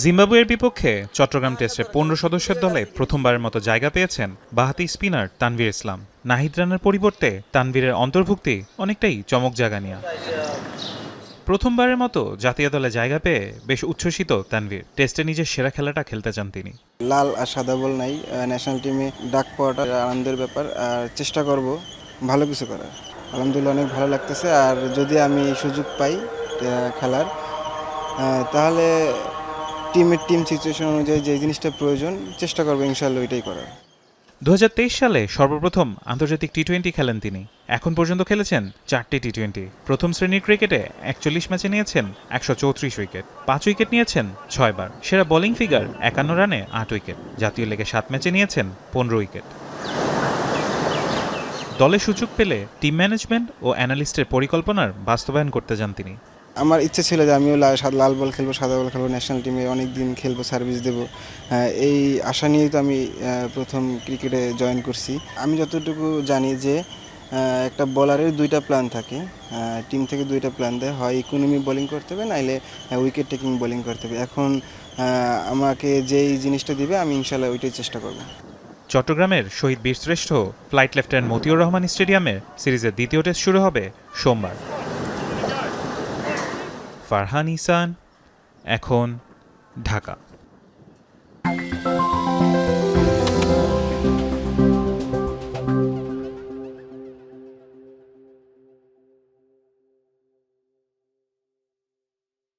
জিম্বাবুয়ের বিপক্ষে চট্টগ্রাম টেস্টে ১৫ সদস্যের দলে প্রথমবারের মতো জায়গা পেয়েছেন বাঁহাতি স্পিনার তানভীর ইসলাম। নাহিদ রানার পরিবর্তে তানভীরের অন্তর্ভুক্তি অনেকটাই চমক জাগানিয়া। প্রথমবারের মতো জাতীয় দলে জায়গা পেয়ে বেশ উচ্ছ্বসিত তানভীর। টেস্টে নিজের সেরা খেলাটা খেলতে চান তিনি। লাল আর সাদা বল নাই, ন্যাশনাল টিমে ডাক পাওয়াটা আনন্দের ব্যাপার, আর চেষ্টা করব ভালো কিছু করার। আলহামদুলিল্লাহ অনেক ভালো লাগতেছে। আর যদি আমি সুযোগ পাই খেলার, তাহলে টিম সিচুয়েশন অনুযায়ী যে জিনিসটা প্রয়োজন চেষ্টা করবো ইনশাআল্লাহ ওইটাই করার। ২০২৩ সালে সর্বপ্রথম আন্তর্জাতিক টি-20 খেলেন তিনি। এখন পর্যন্ত খেলেছেন ৪টি টি-20। প্রথম শ্রেণীর ক্রিকেটে ৪১ ম্যাচে নিয়েছেন ১৩৪ উইকেট, ৫ উইকেট নিয়েছেন ৬ বার। সেরা বোলিং ফিগার ৫১ রানে ৮ উইকেট। জাতীয় লীগে ৭ ম্যাচে নিয়েছেন ১৫ উইকেট। দলে সুযোগ পেলে টিম ম্যানেজমেন্ট ও অ্যানালিস্টের পরিকল্পনার বাস্তবায়ন করতে যান তিনি। আমার ইচ্ছে ছিল যে আমিও লাল বল খেলবো, সাদা বল খেলবো, ন্যাশনাল টিমে অনেক দিন খেলবো, সার্ভিস দেবো। এই আশা নিয়েই তো আমি প্রথম ক্রিকেটে জয়েন করছি। আমি যতটুকু জানি যে একটা বলারের 2টা প্ল্যান থাকে, টিম থেকে 2টা প্ল্যান দেয়, হয় ইকোনমি বোলিং করতে হবে, নাইলে উইকেট টেকিং বোলিং করতে হবে। এখন আমাকে যেই জিনিসটা দিবে আমি ইনশাল্লাহ ওইটাই চেষ্টা করব। চট্টগ্রামের শহীদ বীরশ্রেষ্ঠ ফ্লাইট লেফটেন্যান্ট মতিউর রহমান স্টেডিয়ামে সিরিজের দ্বিতীয় টেস্ট শুরু হবে সোমবার। ফারহান ইসান, এখন, ঢাকা।